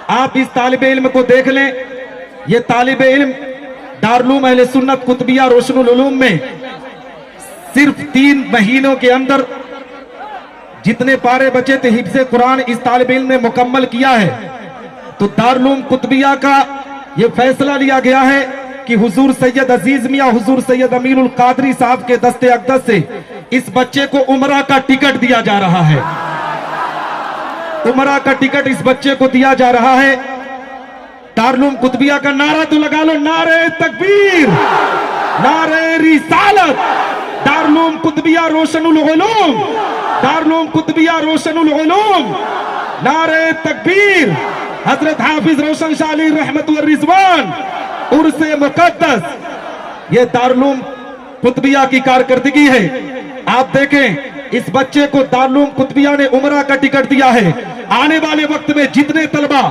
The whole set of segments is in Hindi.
आप इस तालिबे इल्म को देख लें, ये तालिबे इल्म दारुल अहले सुन्नत कुतबिया रोशनुल उलूम में सिर्फ 3 महीनों के अंदर जितने पारे बचे थे हिफ्ज़े कुरान इस तालिबे इल्म ने मुकम्मल किया है। तो दारुल कुतबिया का ये फैसला लिया गया है कि हुजूर सैयद अजीज मियां हुजूर सैयद अमीरुल कादरी साहब के दस्ते अक़दस से इस बच्चे को उमरा का टिकट दिया जा रहा है। उमरा का टिकट इस बच्चे को दिया जा रहा है। दारुल कुतबिया का नारा तो लगा लो, नारे तकबीर, नारे रिसालत, दारुल कुतबिया रोशनुल उलूम, दारुल कुतबिया रोशनुल उलूम, नारे तकबीर। हजरत हाफिज रोशन शाह अली रहमत व रिजवान उर्से मुकद्दस ये दारुल कुतबिया की कारकर्दगी है। आप देखें इस बच्चे को दारुल कुतबिया ने उमरा का टिकट दिया है। आने वाले वक्त में जितने तलबा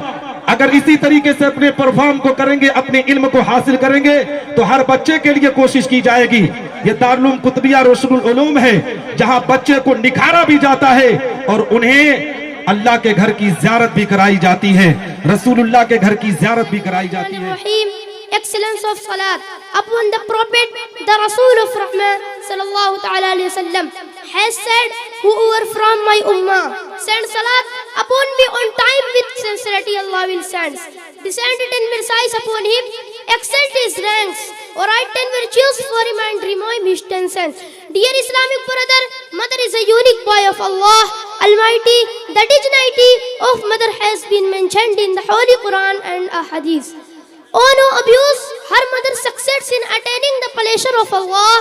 अगर इसी तरीके से अपने परफॉर्म को करेंगे, अपने इल्म को हासिल करेंगे, तो हर बच्चे के लिए कोशिश की जाएगी। ये दारुल कुतबिया रोशनुल उलूम है जहां बच्चे को निखारा भी जाता है और उन्हें अल्लाह के घर की ज़ियारत भी कराई जाती है, रसूलुल्लाह के घर की ज़ियारत भी कराई जाती है। Excellence of salat upon the prophet, the Rasul of Rahman sallallahu ta'ala alayhi wasallam has said, whoever from my ummah send salat upon me on time with sincerity, Allah will send. Descend 10 mercies upon him, excelled his ranks, or write 10 virtues for him and remove his 10 sins. Dear Islamic brother, mother is a unique boy of Allah Almighty. The dignity of mother has been mentioned in the Holy Quran and a Hadith. Oh no abuse, her mother succeeds in attaining the pleasure of Allah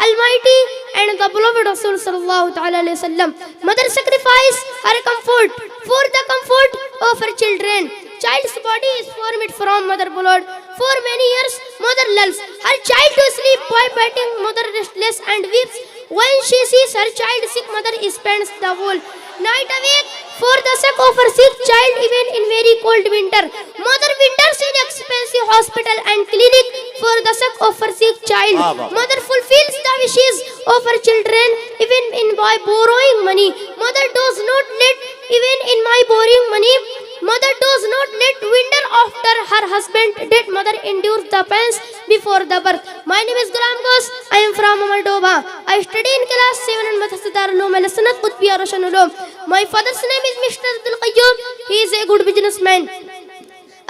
Almighty and the beloved Rasul sallallahu ta'ala alayhi wasallam. Mother sacrifice her comfort for the comfort of her children. Child's body is formed from mother blood. For many years, mother lulls her child to sleep by patting mother restless and weeps. When she sees her child sick, mother spends the whole night awake for the sake of her sick child, even in very cold winter. Mother winters in expensive hospital and clinic for the sake of her sick child. Mother fulfills the wishes of her children even by borrowing money. Mother does not let even in my borrowing money. Mother does not let winter after her husband dead. Mother endures the pains before the birth. My name is Ghulam Ghosh. I am from Moldova. I study in class 7 in Madrasa Darul Uloom Al Sunnat Qutbiyya Roshnuul Uloom. My father's name is Mr. Abdul Qayyum. He is a good businessman.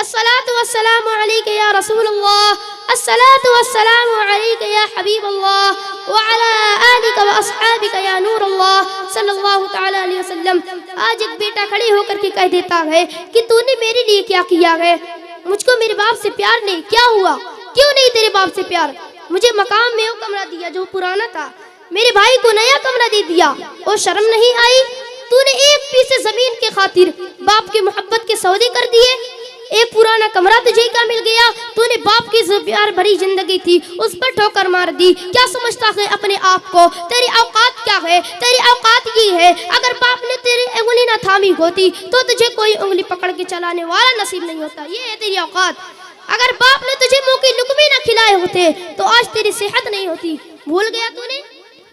As-salatu was-salamu alayka ya Rasulullah. As-salatu was-salamu alayka ya Habibullah. Wa ala alika wa ashabika ya Nurullah sallallahu ta'ala alayhi wa sallam. आज एक बेटा खड़े होकर के कह देता है कि तूने मेरे लिए क्या किया है? मुझको मेरे बाप से प्यार नहीं, क्या हुआ? क्यों नहीं तेरे बाप से प्यार? मुझे मकाम में वो कमरा दिया जो पुराना था, मेरे भाई को नया कमरा दे दिया, और शर्म नहीं आई? तूने एक पीस जमीन के खातिर बाप की मोहब्बत के सौदे कर दिए। एक पुराना कमरा तुझे क्या मिल गया? तूने बाप की जो प्यार भरी जिंदगी थी उस पर ठोकर मार दी। क्या समझता है अपने आप को? तेरी औकात क्या है? तेरी औकात ये है, अगर बाप ने तेरी उंगली ना थामी होती तो तुझे कोई उंगली पकड़ के चलाने वाला नसीब नहीं होता। ये है तेरी औकात। अगर बाप ने तुझे मुंह की लुकमे ना खिलाए होते तो आज तेरी सेहत नहीं होती। भूल गया तूने?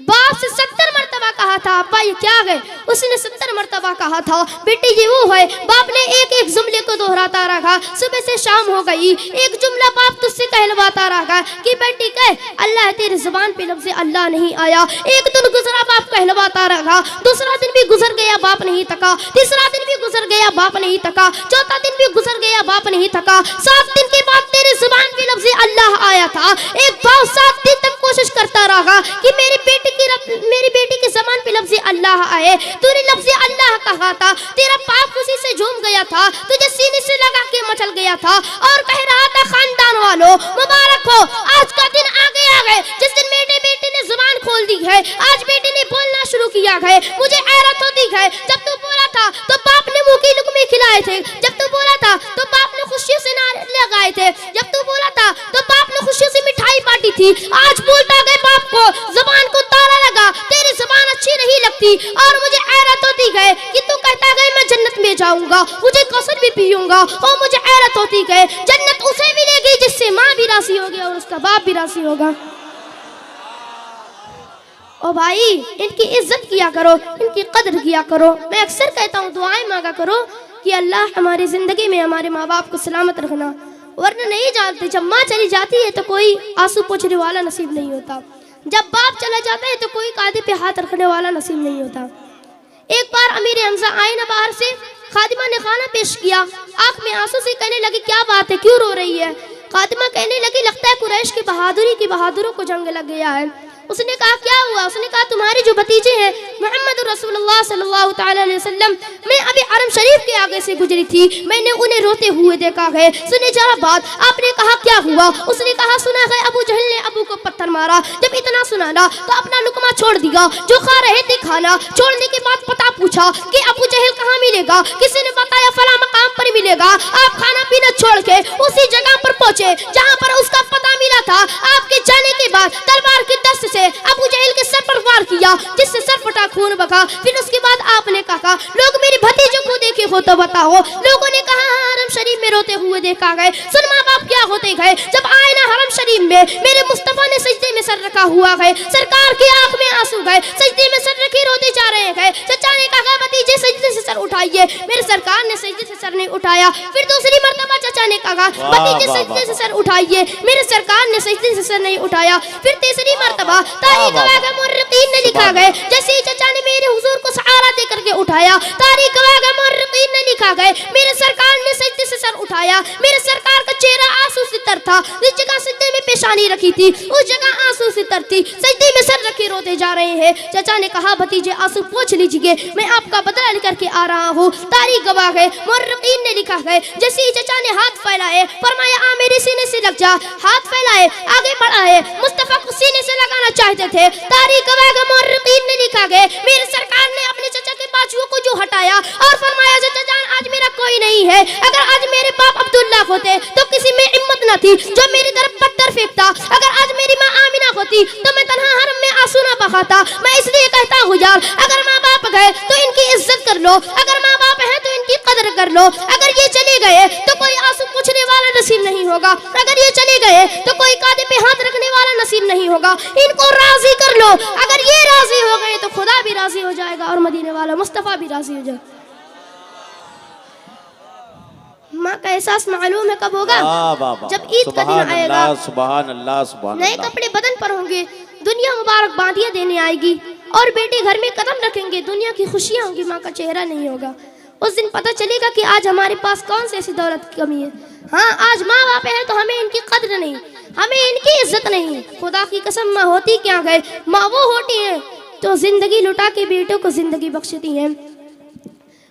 बाप से 70 मरतबा कहा था, अब्बा ये क्या है? उसने 70 मरतबा कहा था, बेटे ये वो है। बाप ने एक एक जुमले को दोहराता रहा। सुबह से शाम हो गई, एक जुमला बाप तुझसे कहलवाता रहा कि बेटी कह अल्लाह है, तेरी जुबान पे लफ्ज़ अल्लाह नहीं आया। एक दिन गुजरा, बाप कहलवाता रहा। दूसरा दिन भी गुजर गया, बाप नहीं थका। तीसरा दिन भी गुजर गया, बाप नहीं थका। चौथा दिन भी गुजर गया, बाप नहीं थका। 7 दिन के बाद तेरी जुबान पे लफ्ज़ अल्लाह आया था। एक बाप 7 दिन तक कोशिश करता रहा कि मेरी बेटी की ज़बान पे लफ्ज़ अल्लाह आए। तूने लफ्ज़ अल्लाह कहा था, तेरा पाप खुशी से झूम गया था, तुझे सीने से लगा के मचल गया था और कह रहा था खानदान वालों मुबारक हो, आज का दिन आ गया है जिस दिन मेरे बेटे ने जुबान खोल दी है। आज बेटे ने बोलना शुरू किया है। मुझे हैरत होती है, जब तू बोला था तो बाप ने मुंह की लुकमे खिलाए थे। जब तू बोला था तो बाप ने खुशियों से नारे लगाए थे। जब तू बोला था तो बाप ने खुशियों से मिठाई बांटी थी। आज बोलता गए बाप को जुबान को ताला लगा, तेरी जुबान अच्छी नहीं लगती। और मुझे हैरत होती है कि तू कहता गए मैं जन्नत में जाऊंगा, मुझे कौसर भी पीऊंगा। और मुझे हैरत होती है जन्नत उसे मिलेगी जिससे माँ भी राजी होगी और उसका बाप भी राजी होगा। ओ भाई, इनकी इज्जत किया करो, इनकी कदर किया करो। मैं अक्सर कहता हूँ दुआएं मांगा करो, कि अल्लाह हमारी ज़िंदगी में हमारे माँ बाप को सलामत रखना, वरना नहीं जानते जब माँ चली जाती है तो कोई आंसू पोंछने वाला नसीब नहीं होता, जब बाप चला जाता है तो कोई कांधे पे हाथ रखने वाला नसीब नहीं होता। एक बार अमीर हमजा आए ना बाहर से, खादिमा ने खाना पेश किया, आंख में आंसू से कहने लगी क्या बात है, क्यों रो रही है? खादिमा कहने लगी लगता है कुरैश की बहादुरों को जंग लग गया है। उसने कहा क्या हुआ? उसने कहा तुम्हारे जो भतीजे हैं मोहम्मद रसूलुल्लाह सल्लल्लाहु ताला अलैहि वसल्लम, मैं अभी हरम शरीफ के आगे से गुजरी थी, मैंने उन्हें रोते हुए देखा है। सुने जरा बात। आपने कहा क्या हुआ? उसने कहा सुना है अबू जहल ने अबू को पत्थर मारा। जब इतना सुना ना तो अपना लुकमा छोड़ दिया जो खा रहे थे खाना। छोड़ने के बाद पता पूछा कि अबू जहल कहाँ मिलेगा, किसी ने बताया फला मकाम पर मिलेगा। आप खाना पीना छोड़ के उसी जगह पर पहुंचे जहाँ पर उसका पता मिला था। आपके जाने के बाद तलवार की दस्त से अबू जहल के सर पर वार किया, जिससे सर फटा, खून बहा। फिर उसके बाद आपने कहा लोग मेरे भतीजों को देखे हो तो बताओ। लोगों ने कहा हरम शरीफ में रोते हुए देखा गए। सुन माँ बाप क्या होते गए? जब आए ना हरम शरीफ में मेरे मुस्तफा ने सजदे में सर रखा हुआ है, सरकार की आंख में आंसू गए, सजदे में सर रखे रोते जा रहे हैं। चचा ने कहा भतीजे सजदे से सर उठाइए, मेरे सरकार ने सजदे से सर नहीं उठाया। फिर दूसरी मर्तबा चचा ने कहा भतीजे सजदे से सर उठाइए, मेरे सरकार ने सजदे से सर नहीं उठाया। फिर तीसरी मर्तबा तारीख मुर्रिकीन ने लिखा गया जैसे ही चचा ने मेरे हुजूर को सहारा दे करके उठाया, तारीख मुर्रिकीन ने लिखा गया मेरे सरकार ने सजदे से सर उठाया। मेरे सरकार का चेहरा आंसू से तर था, जिस जगह सजदे में पेशानी रखी थी उस जगह आंसू से तर थी, सजदे में सर रखे रोते जा रहे हैं। चचा ने कहा भतीजे आंसू पोंछ लीजिए, मैं आपका बदला लेकर के आ रहा हूँ। तारीख गवाह है मुर्रिकीन ने लिखा है जैसे ही चचा ने हाथ फैलाए फरमाया आ मेरे सीने से लग जा। हाथ फैलाए आगे बढ़ाए, मुस्तफा को सीने से लगाना चाहते थे। तारीख गवाह मुर्रिकीन ने लिखा है मेरे सरकार ने अपने चचा के बाजुओं को जो हटाया और फरमाया चचा जान आज मेरा कोई नहीं है, अगर आज मेरे बाप अब्दुल्ला होते तो किसी में हिम्मत न थी जो मेरी तरफ पत्थर फेंकता, अगर आज मेरी माँ आमिना होती तो मैं तन्हा हरम में आंसू न बहाता। मैं इसलिए कहता हूँ यार अगर माँ बाप गए तो इनकी इज्जत कर लो, अगर माँ बाप है तो इनकी कदर कर लो। अगर ये चले गए तो कोई आंसू पूछने वाला नसीब नहीं होगा, अगर ये चले गए तो कोई कांधे पे हाथ रखने वाला नसीब नहीं होगा। इनको राजी कर लो, अगर ये राजी हो गए तो खुदा भी राजी हो जाएगा और मदीने वाला मुस्तफा भी राजी हो जाएगा। माँ का एहसास मालूम है कब होगा? जब ईद का दिन आएगा, सुभान अल्लाह, सुभान नए कपड़े बदन पर होंगे, दुनिया मुबारक बांधियां देने आएगी और बेटे घर में कदम रखेंगे, दुनिया की खुशियां होंगी, माँ का चेहरा नहीं होगा। उस दिन पता चलेगा कि आज हमारे पास कौन सी ऐसी दौलत की कमी है। हाँ आज माँ बाप है तो हमें इनकी कदर नहीं, हमें इनकी इज्जत नहीं। खुदा की कसम माँ होती क्या है? माँ वो होती है तो जिंदगी लुटा के बेटों को जिंदगी बख्शती है।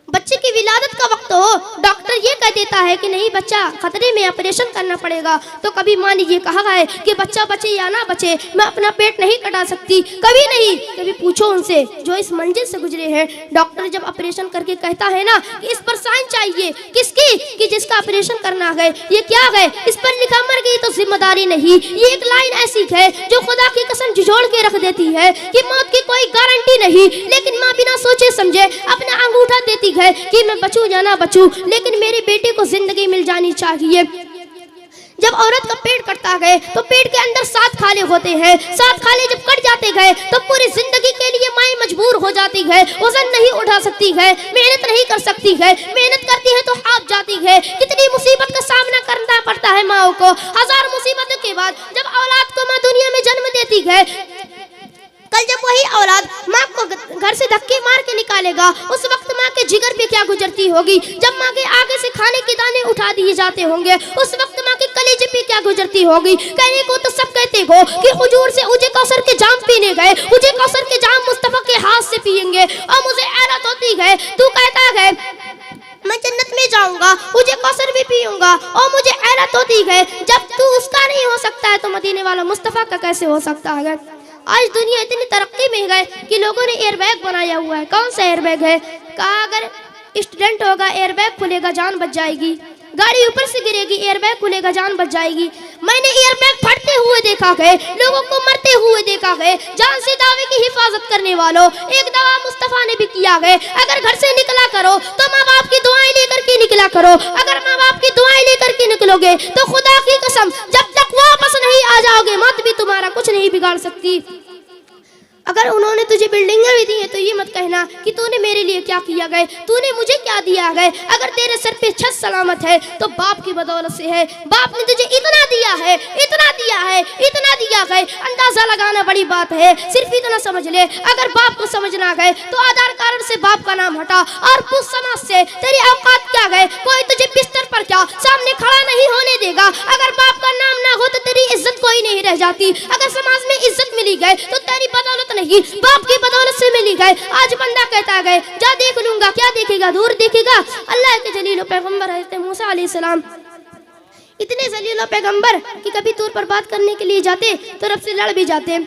बच्चे की विलादत का वक्त हो, डॉक्टर ये कह देता है कि नहीं बच्चा खतरे में, ऑपरेशन करना पड़ेगा, तो कभी माँ ने ये कहा है कि बच्चा बचे या ना बचे, मैं अपना पेट नहीं कटा सकती, कभी नहीं। कभी पूछो उनसे जो इस मंजिल से गुजरे हैं। डॉक्टर जब ऑपरेशन करके कहता है ना कि इस पर साइन चाहिए, किसकी? कि जिसका ऑपरेशन करना है। ये क्या है? इस पर लिखा मर गई तो जिम्मेदारी नहीं। ये एक लाइन ऐसी है जो खुदा की कसम झिझोड़ के रख देती है कि मौत की कोई गारंटी नहीं, लेकिन माँ बिना सोचे समझे अपना अंगूठा देती कि मैं बचूं या ना बचूं, लेकिन मेरे बेटे को जिंदगी मिल जानी चाहिए। जब औरत का पेट कटता गए तो पेट के अंदर 7 खाले होते हैं, 7 खाले जब कट जाते गए तो पूरी जिंदगी के लिए माँ मजबूर हो जाती है, वजन नहीं उठा सकती है, मेहनत नहीं कर सकती है, मेहनत करती है तो हाफ जाती है। कितनी मुसीबत का सामना करना पड़ता है माओ को। 1000 मुसीबतों के बाद जब औलाद को माँ दुनिया में जन्म देती है, कल जब वही औलाद माँ को घर से धक्के मार के निकालेगा, उस वक्त माँ के जिगर पे क्या गुजरती होगी। जब माँ के आगे से खाने के दाने उठा दिए जाते होंगे, उस वक्त माँ के कलेजे पे क्या गुजरती होगी। कहने को तो सब कहते हो कि हुजूर से उजे कौसर के जाम पीने गए, उजे कौसर के जाम मुस्तफा के हाथ से पियेंगे, और मुझे हैरत होती है तू कहता है मैं जन्नत में जाऊंगा, मुझे कौसर भी पीऊंगा, और मुझे हैरत होती है जब तू उसका नहीं हो सकता है तो मदीने वाला मुस्तफा का कैसे हो सकता है। आज दुनिया इतनी तरक्की में गए कि लोगों ने एयरबैग बनाया हुआ है। कौन सा एयरबैग है? कहा अगर एक्सीडेंट होगा एयरबैग खुलेगा जान बच जाएगी, गाड़ी ऊपर से गिरेगी एयरबैग खुलेगा जान बच जाएगी। मैंने एयरबैग फटते हुए देखा है, लोगों को मरते हुए देखा है। जान से दावे की हिफाजत करने वालों, एक दवा मुस्तफा ने भी किया है, अगर घर से निकला करो तो माँ बाप की दुआएं लेकर के निकला करो। अगर माँ बाप की दुआएं लेकर के निकलोगे तो खुदा की कसम जब तक वापस नहीं आ जाओगे मौत भी तुम्हारा कुछ नहीं बिगाड़ सकती। अगर उन्होंने तुझे बिल्डिंगें भी दी हैं तो ये मत कहना कि तूने मेरे लिए क्या किया गए, तूने मुझे क्या दिया गए। अगर तेरे सर पे छत सलामत है तो बाप की बदौलत से है। बाप ने तुझे इतना दिया है, इतना दिया है, इतना दिया गए, अंदाजा लगाना बड़ी बात है। सिर्फ इतना समझ ले, अगर बाप को समझना गए तो आधार कार्ड से बाप का नाम हटा और पूछ समाज से तेरी औकात क्या गए। कोई तुझे बिस्तर पर क्या सामने खड़ा नहीं होने देगा। अगर बाप का नाम ना हो तो तेरी इज्जत कोई नहीं रह जाती। अगर समाज में इज्जत मिली गए तो तेरी बदौलत नहीं, बाप की बदौलत से मिली गए। आज बंदा कहता गए जा देख लूंगा, क्या देखेगा, दूर देखेगा। अल्लाह के जलील पैगंबर हज़रत मूसा अलैहिस्सलाम इतने जलील पैगंबर कि कभी तौर पर बात करने के लिए जाते तो रब से लड़ भी जाते।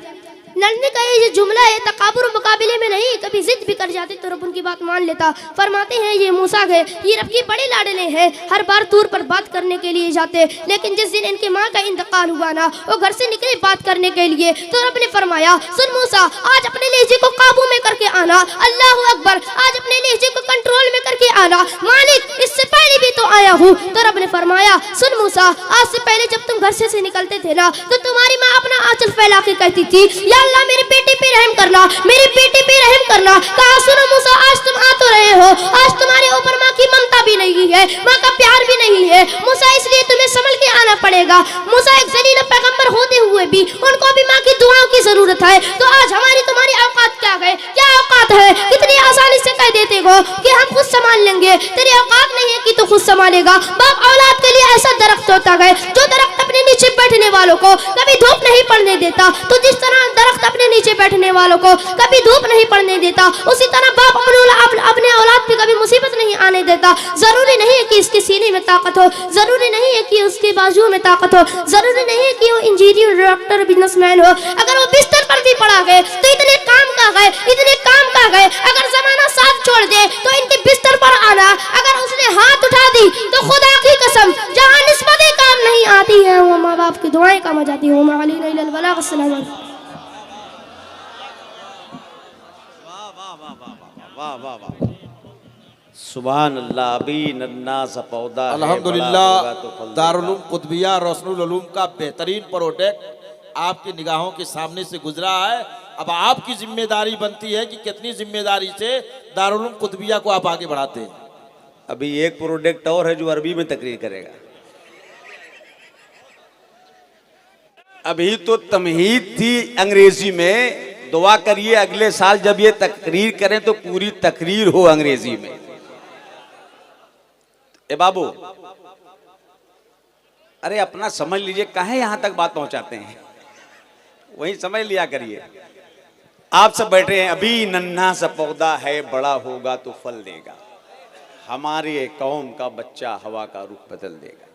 लड़ने का ये जुमला है तकाबुर मुकाबले में नहीं, कभी जिद भी कर जाते तो रब उनकी बात मान लेता। फरमाते हैं ये मूसा है, ये रब के बड़े लाडले हैं, हर बार तौर पर बात करने के लिए जाते। लेकिन जिस दिन इनके माँ का इंतकाल हुआ ना, वो घर से निकले बात करने के लिए तो रब ने फरमाया सुन मूसा, आज अपने लहजे को काबू में करके आना। अल्लाह अकबर, आज अपने लहजे को कंट्रोल में करके आना। मालिक इससे पहले भी तो आया हूँ। तो रब ने फरमाया सुन मूसा, आज से पहले जब तुम घर से निकलते थे ना तो तुम्हारी माँ अपना आंचल फैला के कहती थी या अल्लाह मेरे बेटे पे रहम करना, मेरे बेटे पे रहम करना। कहा सुनो मूसा, आज तुम आ तो रहे हो, आज तुम्हारे ऊपर माँ की ममता भी नहीं है, माँ का प्यार भी नहीं है मूसा, इसलिए तुम्हें संभल के आना पड़ेगा। मूसा एक जलील पैगंबर होते हुए भी उनको भी माँ की दुआओं की जरूरत है। तो आज हमारी तुम्हारी औकात क्या है, क्या औकात है? कितनी आसानी से कह देते हो कि हम खुद संभाल लेंगे, तेरी औकात नहीं है कि तू खुद संभालेगा। बाप औलाद के लिए ऐसा दरख्त होता है जो दरख्त अपने नीचे बैठने वालों को कभी धूप नहीं पड़ने देता। तो जिस तरह दरख्त अपने नीचे बैठने वालों को कभी धूप नहीं पड़ने देता, उसी तरह बाप अपने औलाद पे कभी मुसीबत नहीं आने देता। जरूरी नहीं है कि इसके सीने में ताकत हो, जरूरी नहीं है कि उसके बाजू में ताकत हो, जरूरी नहीं है कि वो इंजीनियर, डॉक्टर, बिजनेसमैन हो। अगर वो बिस्तर पर भी पड़ा गए तो इतने काम का गए, इतने काम का गए। अगर जमाना साथ छोड़ दे तो इनके बिस्तर पर आना। अगर उसने हाथ उठा दी तो खुदा की कसम जहाँ निस्बतें काम नहीं आती है वो माँ बाप की दुआएं काम आ जाती है। वाह वाह वाह, सुभान अल्लाह। अभी नन्ना सा पौधा है, अल्हम्दुलिल्लाह, बड़ा होगा तो फल देगा। दारुल कुतबिया रोशनुल उलूम का बेहतरीन प्रोडक्ट आपकी निगाहों के सामने से गुजरा है। अब आपकी जिम्मेदारी बनती है कि कितनी जिम्मेदारी से दारुल कुतबिया को आप आगे बढ़ाते हैं। अभी एक प्रोडक्ट और है जो अरबी में तकरीर करेगा। अभी तो तमहीद थी अंग्रेजी में, दुआ करिए अगले साल जब ये तकरीर करें तो पूरी तकरीर हो अंग्रेजी में। ए बाबू, अरे अपना समझ लीजिए, काहे यहां तक बात पहुंचाते हैं, वही समझ लिया करिए। आप सब बैठे हैं, अभी नन्हा सा पौधा है, बड़ा होगा तो फल देगा। हमारे कौम का बच्चा हवा का रुख बदल देगा।